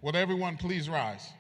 Will everyone please rise?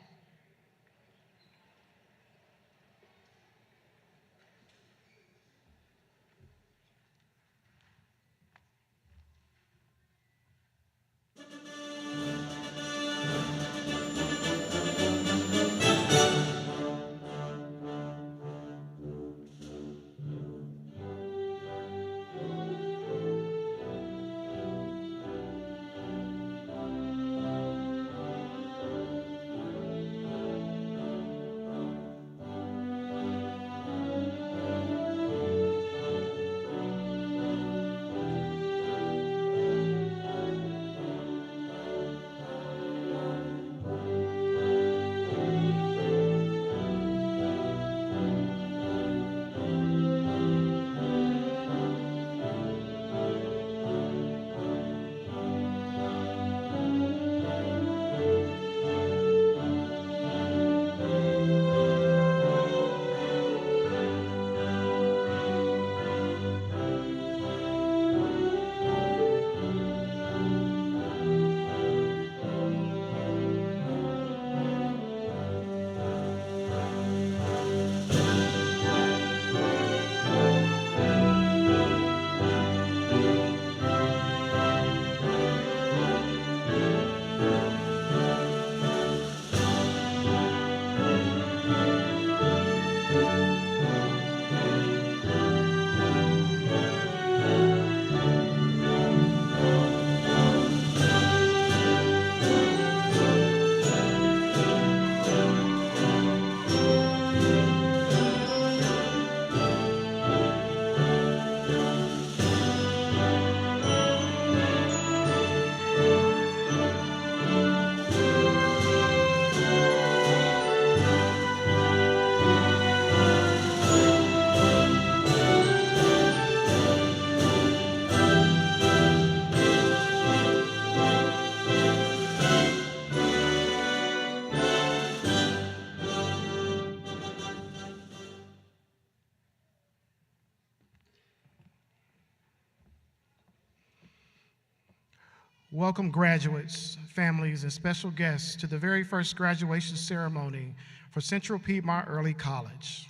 Welcome graduates, families, and special guests to the very first graduation ceremony for Central Piedmont Early College.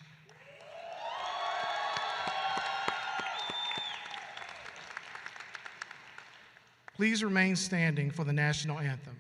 Please remain standing for the national anthem.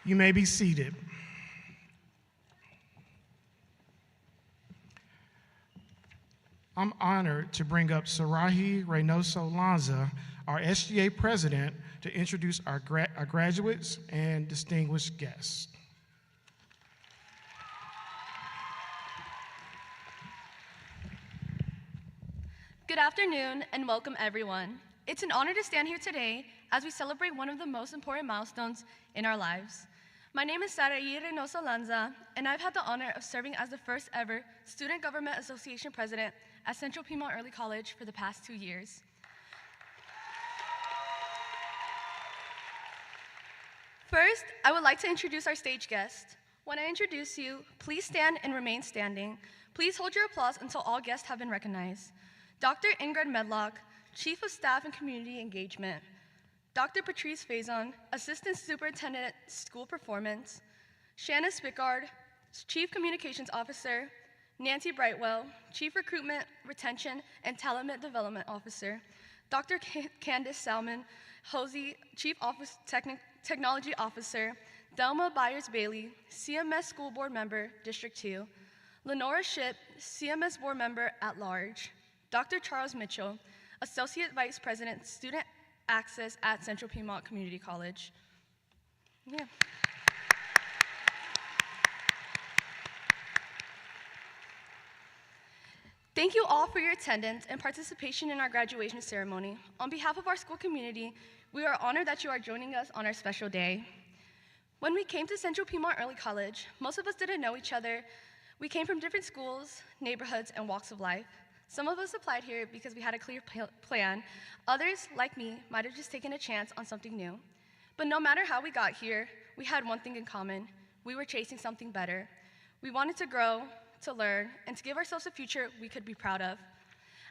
You may be seated. I'm honored to bring up Sarahi Reynoso Lanza, our SGA president, to introduce our graduates and distinguished guests. Good afternoon and welcome everyone. It's an honor to stand here today as we celebrate one of the most important milestones in our lives. My name is Sarahi Reynoso Lanza, and I've had the honor of serving as the first ever Student Government Association president at Central Piedmont Early College for the past 2 years. First, I would like to introduce our stage guest. When I introduce you, please stand and remain standing. Please hold your applause until all guests have been recognized. Dr. Ingrid Medlock, Chief of Staff and Community Engagement. Dr. Patrice Faison, Assistant Superintendent, School Performance. Shanna Spickard, Chief Communications Officer, Nancy Brightwell, Chief Recruitment, Retention, and Talent Development Officer, Dr. Candace Salmon Hosey, Chief Technology Officer, Delma Byers-Bailey, CMS School Board Member, District 2, Lenora Shipp, CMS Board Member at Large, Dr. Charles Mitchell, Associate Vice President, Student Access at Central Piedmont Community College. Yeah. Thank you all for your attendance and participation in our graduation ceremony. On behalf of our school community, we are honored that you are joining us on our special day. When we came to Central Piedmont Early College, most of us didn't know each other. We came from different schools, neighborhoods, and walks of life. Some of us applied here because we had a clear plan. Others, like me, might have just taken a chance on something new. But no matter how we got here, we had one thing in common. We were chasing something better. We wanted to grow, to learn, and to give ourselves a future we could be proud of.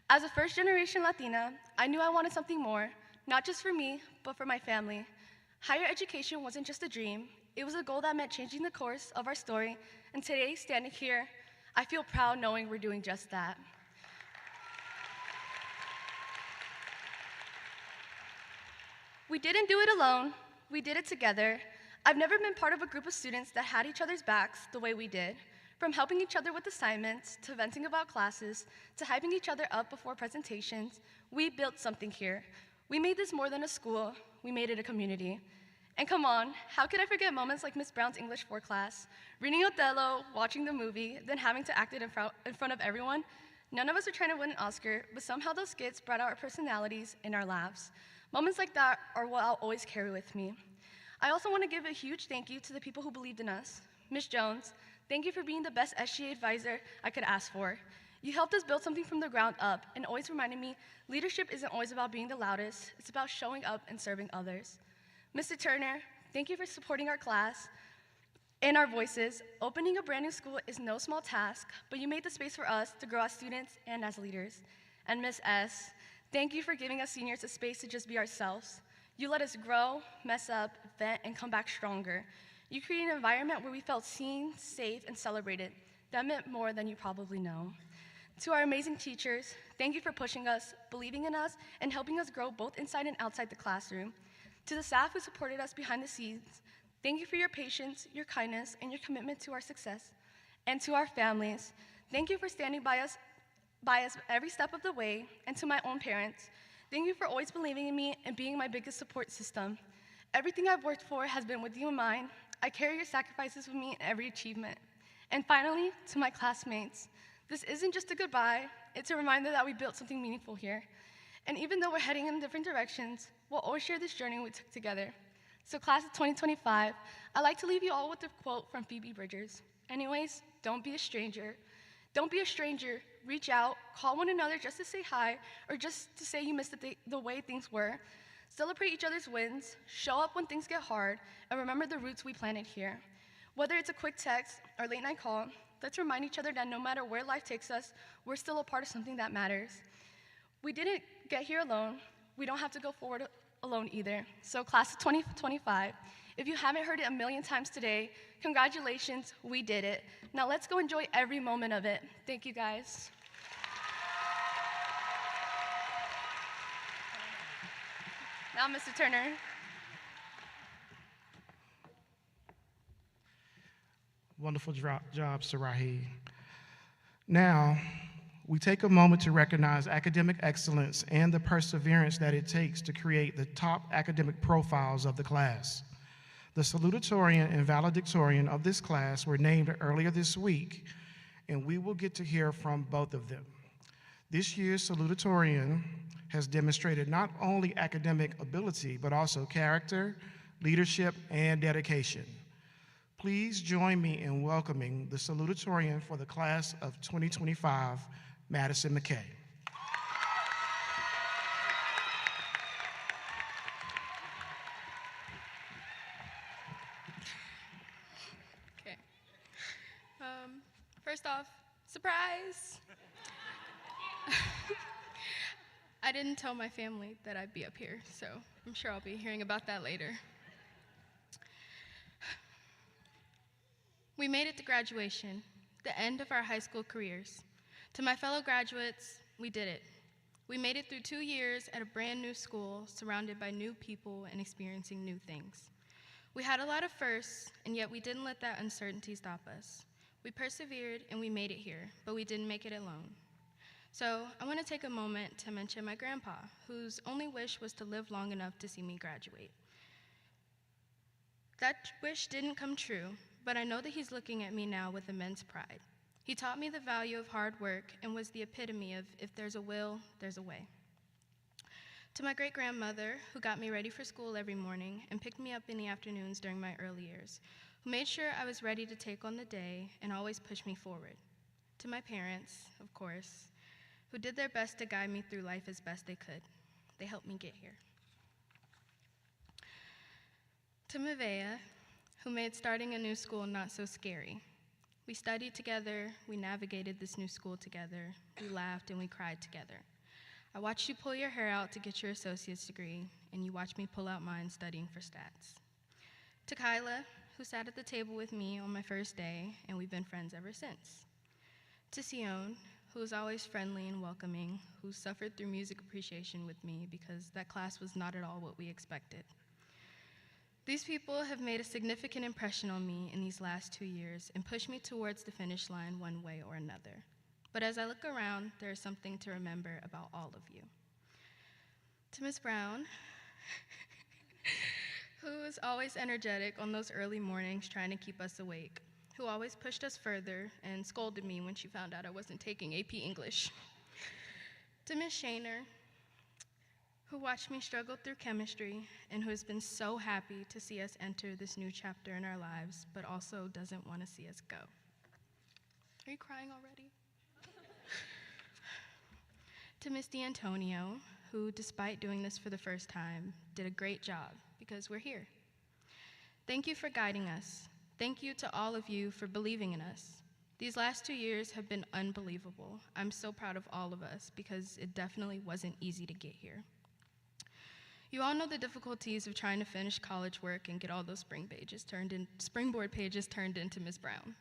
As a first-generation Latina, I knew I wanted something more, not just for me, but for my family. Higher education wasn't just a dream. It was a goal that meant changing the course of our story, and today, standing here, I feel proud knowing we're doing just that. We didn't do it alone, we did it together. I've never been part of a group of students that had each other's backs the way we did. From helping each other with assignments, to venting about classes, to hyping each other up before presentations, we built something here. We made this more than a school, we made it a community. And come on, how could I forget moments like Miss Brown's English 4 class, reading Othello, watching the movie, then having to act it in front of everyone? None of us are trying to win an Oscar, but somehow those skits brought out our personalities in our laughs. Moments like that are what I'll always carry with me. I also want to give a huge thank you to the people who believed in us. Ms. Jones, thank you for being the best SGA advisor I could ask for. You helped us build something from the ground up and always reminded me leadership isn't always about being the loudest, it's about showing up and serving others. Mr. Turner, thank you for supporting our class and our voices. Opening a brand new school is no small task, but you made the space for us to grow as students and as leaders. And Ms. S, thank you for giving us seniors a space to just be ourselves. You let us grow, mess up, vent, and come back stronger. You created an environment where we felt seen, safe, and celebrated. That meant more than you probably know. To our amazing teachers, thank you for pushing us, believing in us, and helping us grow both inside and outside the classroom. To the staff who supported us behind the scenes, thank you for your patience, your kindness, and your commitment to our success. And to our families, thank you for standing by us every step of the way. And to my own parents, thank you for always believing in me and being my biggest support system. Everything I've worked for has been with you in mind. I carry your sacrifices with me in every achievement. And finally, to my classmates, this isn't just a goodbye, it's a reminder that we built something meaningful here. And even though we're heading in different directions, we'll always share this journey we took together. So class of 2025, I'd like to leave you all with a quote from Phoebe Bridgers. Anyways, don't be a stranger. Don't be a stranger, reach out, call one another just to say hi, or just to say you missed the way things were. Celebrate each other's wins, show up when things get hard, and remember the roots we planted here. Whether it's a quick text or late night call, let's remind each other that no matter where life takes us, we're still a part of something that matters. We didn't get here alone. We don't have to go forward alone either. So class of 2025, if you haven't heard it a million times today, congratulations, we did it. Now let's go enjoy every moment of it. Thank you guys. Now, Mr. Turner. Wonderful job, Sarahi. Now, we take a moment to recognize academic excellence and the perseverance that it takes to create the top academic profiles of the class. The Salutatorian and Valedictorian of this class were named earlier this week, and we will get to hear from both of them. This year's Salutatorian has demonstrated not only academic ability, but also character, leadership, and dedication. Please join me in welcoming the Salutatorian for the class of 2025, Madison McKay. Okay. First off, surprise! I didn't tell my family that I'd be up here, so I'm sure I'll be hearing about that later. We made it to graduation, the end of our high school careers. To my fellow graduates, we did it. We made it through 2 years at a brand new school, surrounded by new people and experiencing new things. We had a lot of firsts, and yet we didn't let that uncertainty stop us. We persevered and we made it here, but we didn't make it alone. So I want to take a moment to mention my grandpa, whose only wish was to live long enough to see me graduate. That wish didn't come true, but I know that he's looking at me now with immense pride. He taught me the value of hard work and was the epitome of if there's a will, there's a way. To my great-grandmother, who got me ready for school every morning and picked me up in the afternoons during my early years, who made sure I was ready to take on the day and always pushed me forward. To my parents, of course, who did their best to guide me through life as best they could. They helped me get here. To Mavea, who made starting a new school not so scary. We studied together, we navigated this new school together, we laughed and we cried together. I watched you pull your hair out to get your associate's degree, and you watched me pull out mine studying for stats. To Kyla, who sat at the table with me on my first day, and we've been friends ever since. To Sion, who was always friendly and welcoming, who suffered through music appreciation with me because that class was not at all what we expected. These people have made a significant impression on me in these last 2 years and pushed me towards the finish line one way or another. But as I look around, there is something to remember about all of you. To Ms. Brown, who was always energetic on those early mornings trying to keep us awake, who always pushed us further and scolded me when she found out I wasn't taking AP English. To Ms. Shaner, who watched me struggle through chemistry and who has been so happy to see us enter this new chapter in our lives, but also doesn't want to see us go. Are you crying already? To Ms. D'Antonio, who, despite doing this for the first time, did a great job because we're here. Thank you for guiding us. Thank you to all of you for believing in us. These last 2 years have been unbelievable. I'm so proud of all of us because it definitely wasn't easy to get here. You all know the difficulties of trying to finish college work and get all those springboard pages turned into Ms. Brown.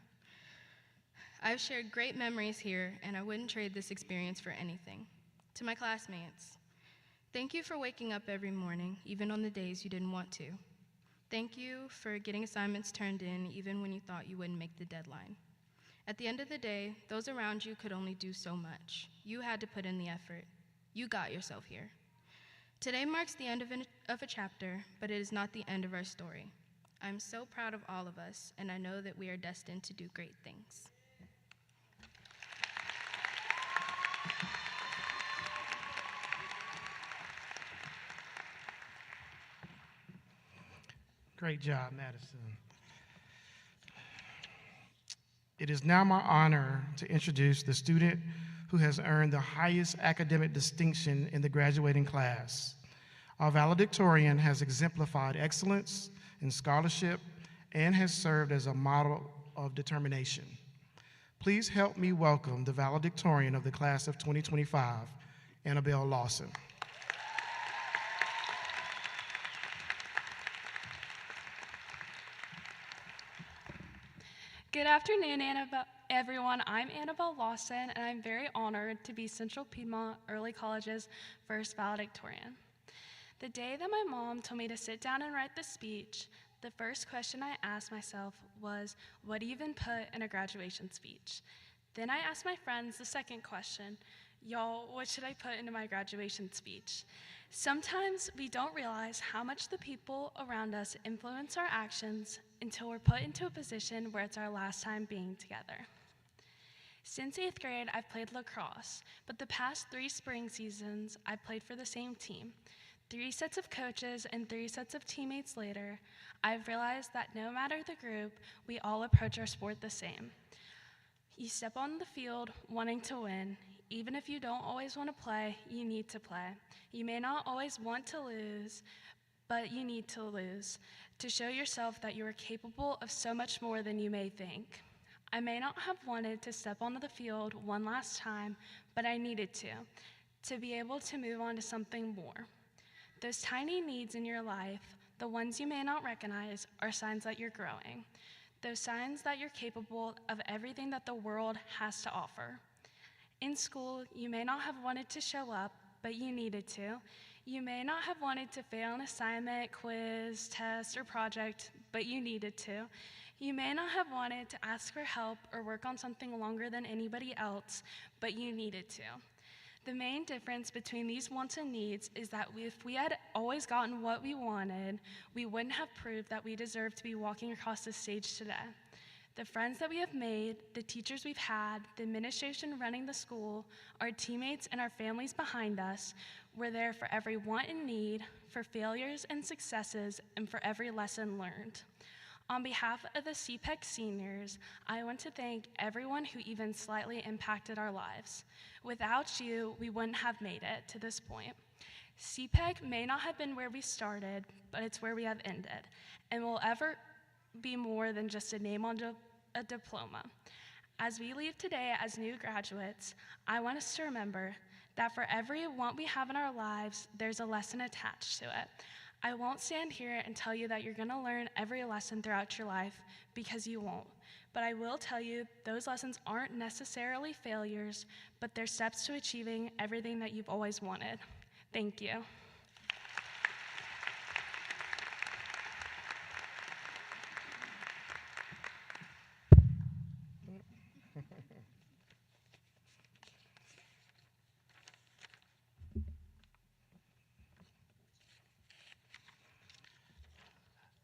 I've shared great memories here, and I wouldn't trade this experience for anything. To my classmates, thank you for waking up every morning, even on the days you didn't want to. Thank you for getting assignments turned in, even when you thought you wouldn't make the deadline. At the end of the day, those around you could only do so much. You had to put in the effort. You got yourself here. Today marks the end of a chapter, but it is not the end of our story. I'm so proud of all of us, and I know that we are destined to do great things. Great job, Madison. It is now my honor to introduce the student who has earned the highest academic distinction in the graduating class. Our valedictorian has exemplified excellence in scholarship and has served as a model of determination. Please help me welcome the valedictorian of the class of 2025, Annabelle Lawson. Good afternoon, everyone. I'm Annabelle Lawson, and I'm very honored to be Central Piedmont Early College's first valedictorian. The day that my mom told me to sit down and write the speech, the first question I asked myself was, what do you even put in a graduation speech? Then I asked my friends the second question, y'all, what should I put into my graduation speech? Sometimes we don't realize how much the people around us influence our actions until we're put into a position where it's our last time being together. Since 8th grade, I've played lacrosse, but the past 3 spring seasons, I've played for the same team. 3 sets of coaches and 3 sets of teammates later, I've realized that no matter the group, we all approach our sport the same. You step on the field wanting to win. Even if you don't always want to play, you need to play. You may not always want to lose, but you need to lose to show yourself that you are capable of so much more than you may think. I may not have wanted to step onto the field one last time, but I needed to be able to move on to something more. Those tiny needs in your life, the ones you may not recognize, are signs that you're growing. those signs that you're capable of everything that the world has to offer. In school, you may not have wanted to show up, but you needed to. You may not have wanted to fail an assignment, quiz, test, or project, but you needed to. You may not have wanted to ask for help or work on something longer than anybody else, but you needed to. The main difference between these wants and needs is that if we had always gotten what we wanted, we wouldn't have proved that we deserved to be walking across the stage today. The friends that we have made, the teachers we've had, the administration running the school, our teammates, and our families behind us were there for every want and need, for failures and successes, and for every lesson learned. On behalf of the CPEC seniors, I want to thank everyone who even slightly impacted our lives. Without you, we wouldn't have made it to this point. CPEC may not have been where we started, but it's where we have ended, and will ever be more than just a name on a diploma. As we leave today as new graduates, I want us to remember that for every want we have in our lives, there's a lesson attached to it. I won't stand here and tell you that you're going to learn every lesson throughout your life, because you won't. But I will tell you those lessons aren't necessarily failures, but they're steps to achieving everything that you've always wanted. Thank you.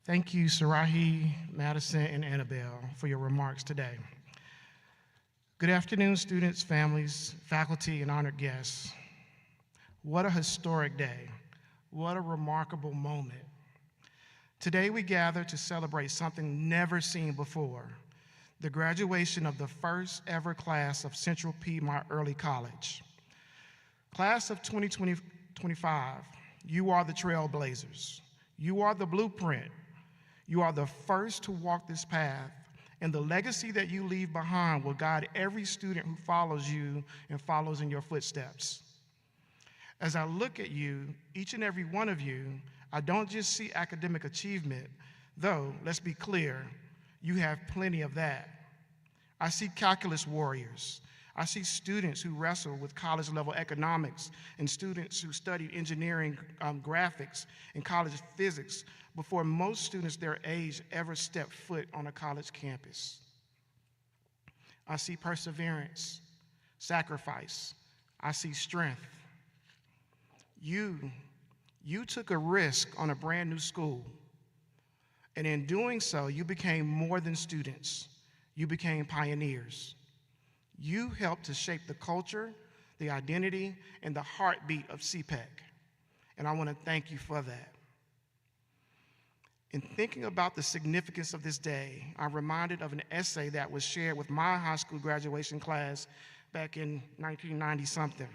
Thank you, Sarahi, Madison, and Annabelle, for your remarks today. Good afternoon, students, families, faculty, and honored guests. What a historic day. What a remarkable moment. Today we gather to celebrate something never seen before, the graduation of the first ever class of Central Piedmont Early College. Class of 2025, you are the trailblazers. You are the blueprint. You are the first to walk this path, and the legacy that you leave behind will guide every student who follows you and follows in your footsteps. As I look at you, each and every one of you, I don't just see academic achievement, though, let's be clear, you have plenty of that. I see calculus warriors. I see students who wrestle with college-level economics and students who studied engineering, graphics, and college physics before most students their age ever stepped foot on a college campus. I see perseverance, sacrifice. I see strength. You took a risk on a brand new school, and in doing so, you became more than students. You became pioneers. You helped to shape the culture, the identity, and the heartbeat of CPEC, and I want to thank you for that. In thinking about the significance of this day, I'm reminded of an essay that was shared with my high school graduation class back in 1990-something.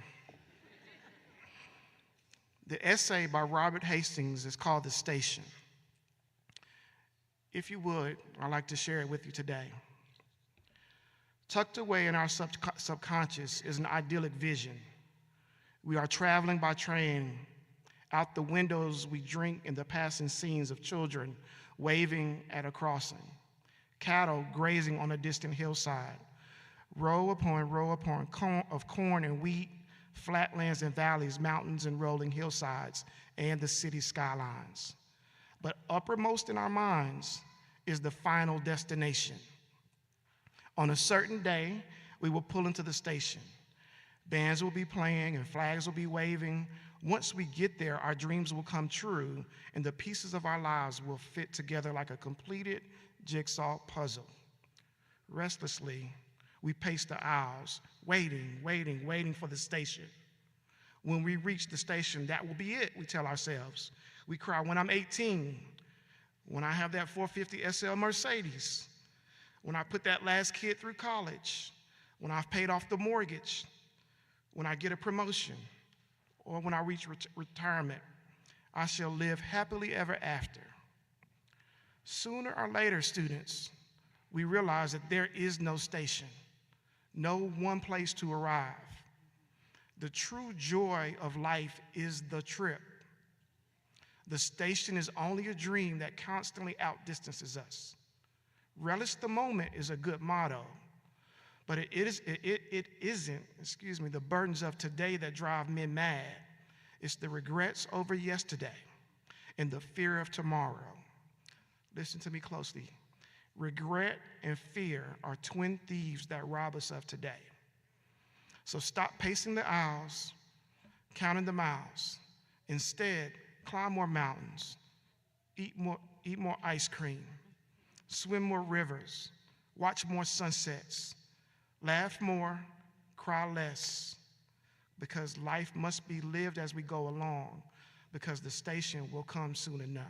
The essay by Robert Hastings is called The Station. If you would, I'd like to share it with you today. Tucked away in our subconscious is an idyllic vision. We are traveling by train. Out the windows we drink in the passing scenes of children waving at a crossing, cattle grazing on a distant hillside, row upon of corn and wheat, flatlands and valleys, mountains and rolling hillsides, and the city skylines. But uppermost in our minds is the final destination. On a certain day, we will pull into the station. Bands will be playing and flags will be waving. Once we get there, our dreams will come true, and the pieces of our lives will fit together like a completed jigsaw puzzle. Restlessly, we pace the aisles, waiting for the station. When we reach the station, that will be it, we tell ourselves. We cry, when I'm 18, when I have that 450 SL Mercedes, when I put that last kid through college, when I've paid off the mortgage, when I get a promotion, or when I reach retirement, I shall live happily ever after. Sooner or later, students, we realize that there is no station, no one place to arrive. The true joy of life is the trip. The station is only a dream that constantly outdistances us. Relish the moment is a good motto, but it isn't, the burdens of today that drive men mad. It's the regrets over yesterday and the fear of tomorrow. Listen to me closely. Regret and fear are twin thieves that rob us of today. So stop pacing the aisles, counting the miles. Instead, climb more mountains, eat more ice cream, swim more rivers, watch more sunsets, laugh more, cry less, because life must be lived as we go along, because the station will come soon enough.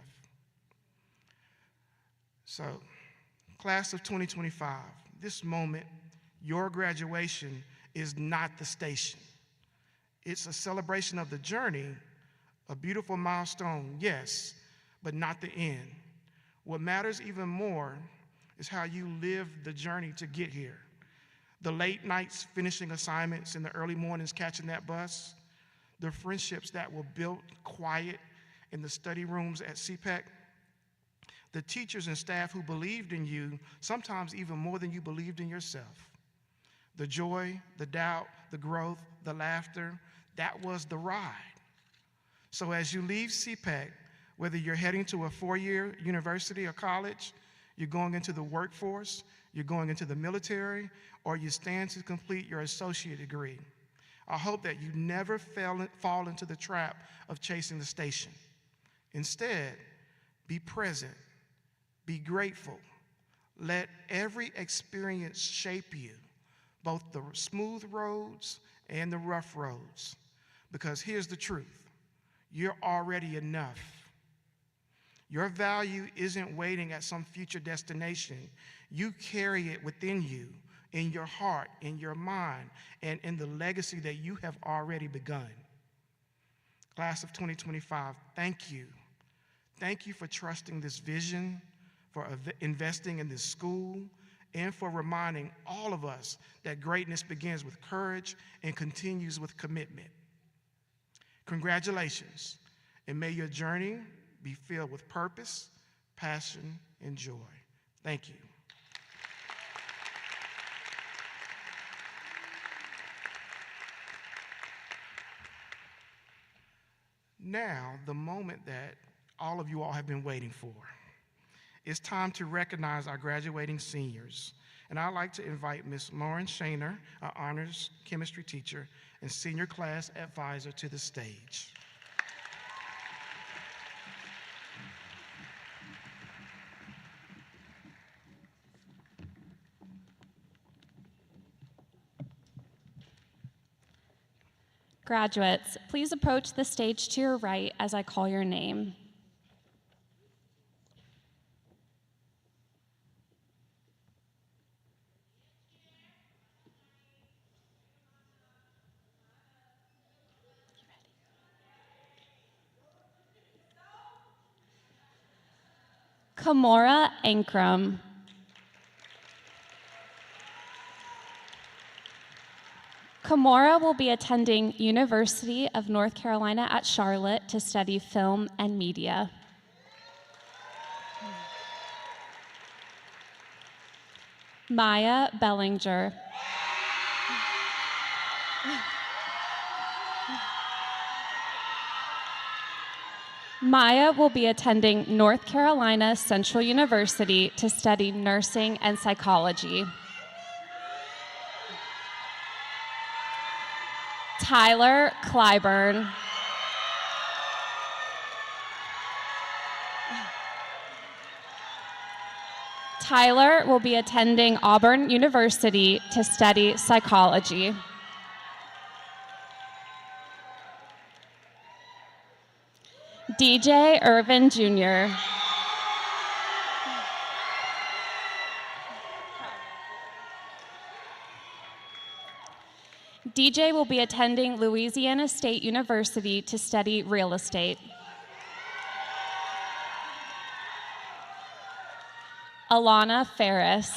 So, class of 2025, this moment, your graduation is not the station. It's a celebration of the journey, a beautiful milestone, yes, but not the end. What matters even more is how you live the journey to get here. The late nights finishing assignments and the early mornings catching that bus, the friendships that were built quiet in the study rooms at CPEC, the teachers and staff who believed in you, sometimes even more than you believed in yourself. The joy, the doubt, the growth, the laughter, that was the ride. So as you leave CPEC, whether you're heading to a four-year university or college, you're going into the workforce, you're going into the military, or you stand to complete your associate degree, I hope that you never fall into the trap of chasing the station. Instead, be present, be grateful. Let every experience shape you, both the smooth roads and the rough roads. Because here's the truth, you're already enough. Your value isn't waiting at some future destination. You carry it within you, in your heart, in your mind, and in the legacy that you have already begun. Class of 2025, thank you. Thank you for trusting this vision, for investing in this school, and for reminding all of us that greatness begins with courage and continues with commitment. Congratulations, and may your journey be filled with purpose, passion, and joy. Thank you. Now, the moment that all of you all have been waiting for. It's time to recognize our graduating seniors. And I'd like to invite Ms. Lauren Shaner, our honors chemistry teacher and senior class advisor, to the stage. Graduates, please approach the stage to your right as I call your name. Kamora Ankrum. Kamora will be attending University of North Carolina at Charlotte to study film and media. Maya Bellinger. Maya will be attending North Carolina Central University to study nursing and psychology. Tyler Clyburn. Tyler will be attending Auburn University to study psychology. DJ Irvin Jr. DJ will be attending Louisiana State University to study real estate. Alana Ferris.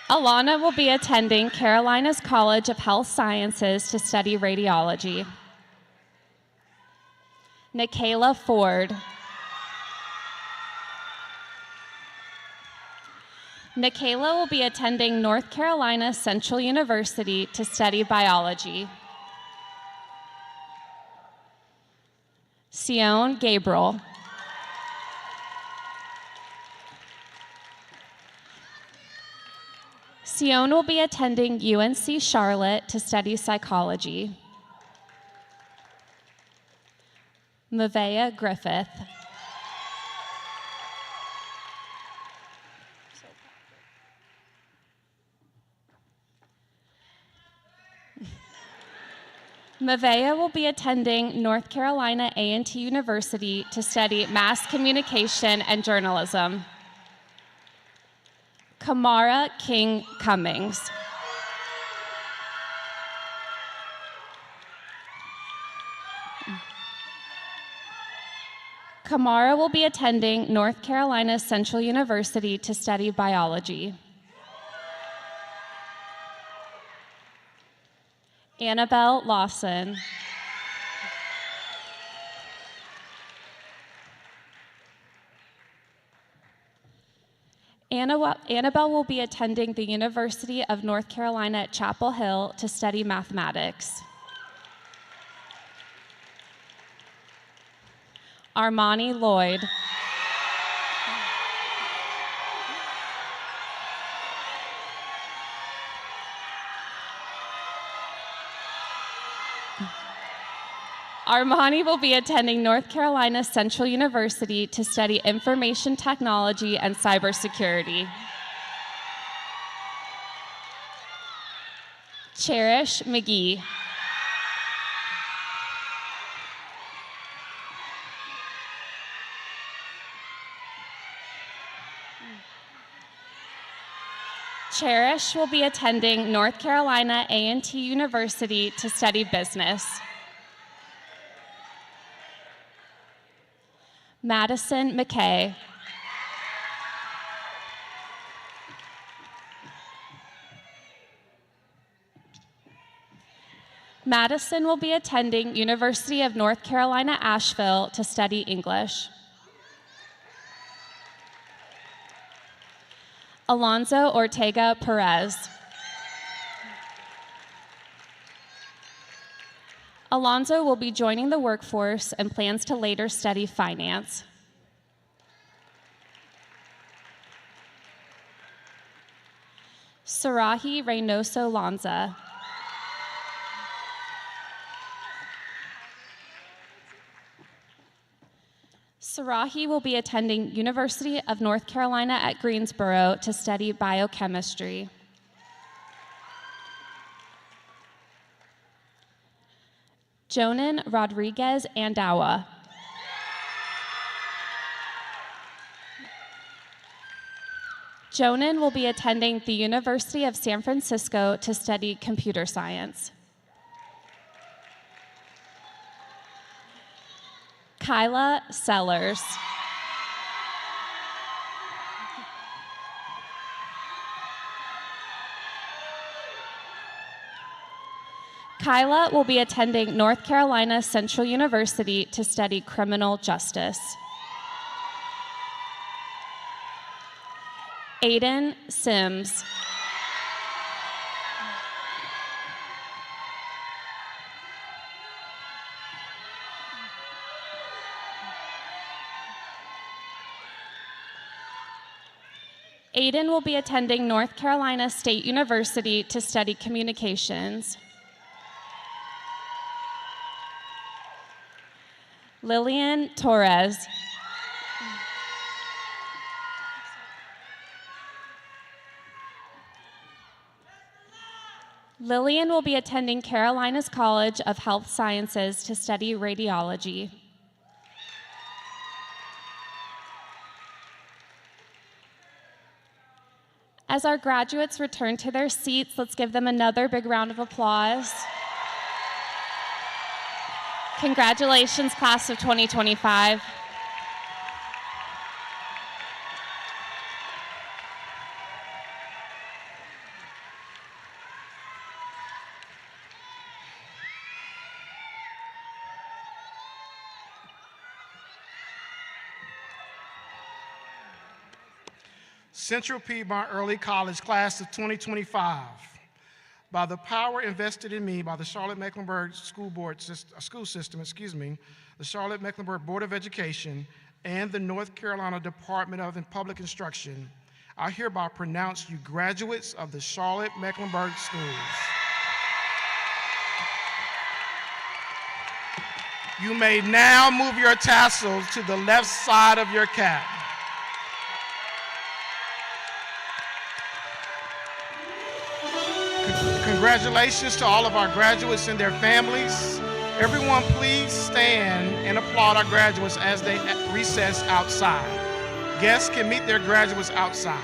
Alana will be attending Carolinas College of Health Sciences to study radiology. Nikayla Ford. Nikayla will be attending North Carolina Central University to study biology. Sion Gabriel. Sion will be attending UNC Charlotte to study psychology. Mavea Griffith. Mavea will be attending North Carolina A&T University to study mass communication and journalism. Kamara King Cummings. Kamara will be attending North Carolina Central University to study biology. Annabelle Lawson. Annabelle will be attending the University of North Carolina at Chapel Hill to study mathematics. Armani Lloyd. Armani will be attending North Carolina Central University to study information technology and cybersecurity. Cherish McGee. Cherish will be attending North Carolina A&T University to study business. Madison McKay. Madison will be attending University of North Carolina, Asheville to study English. Alonzo Ortega Perez. Alonzo will be joining the workforce and plans to later study finance. Sarahi Reynoso Lanza. Sarahi will be attending University of North Carolina at Greensboro to study biochemistry. Jonan Rodriguez Andawa. Jonan will be attending the University of San Francisco to study computer science. Kyla Sellers. Kyla will be attending North Carolina Central University to study criminal justice. Aiden Sims. Aiden will be attending North Carolina State University to study communications. Lillian Torres. Lillian will be attending Carolinas College of Health Sciences to study radiology. As our graduates return to their seats, let's give them another big round of applause. Congratulations, class of 2025. Central Piedmont Early College Class of 2025. By the power invested in me by the Charlotte-Mecklenburg school system, the Charlotte-Mecklenburg Board of Education, and the North Carolina Department of Public Instruction, I hereby pronounce you graduates of the Charlotte-Mecklenburg schools. You may now move your tassels to the left side of your cap. Congratulations to all of our graduates and their families. Everyone, please stand and applaud our graduates as they recess outside. Guests can meet their graduates outside.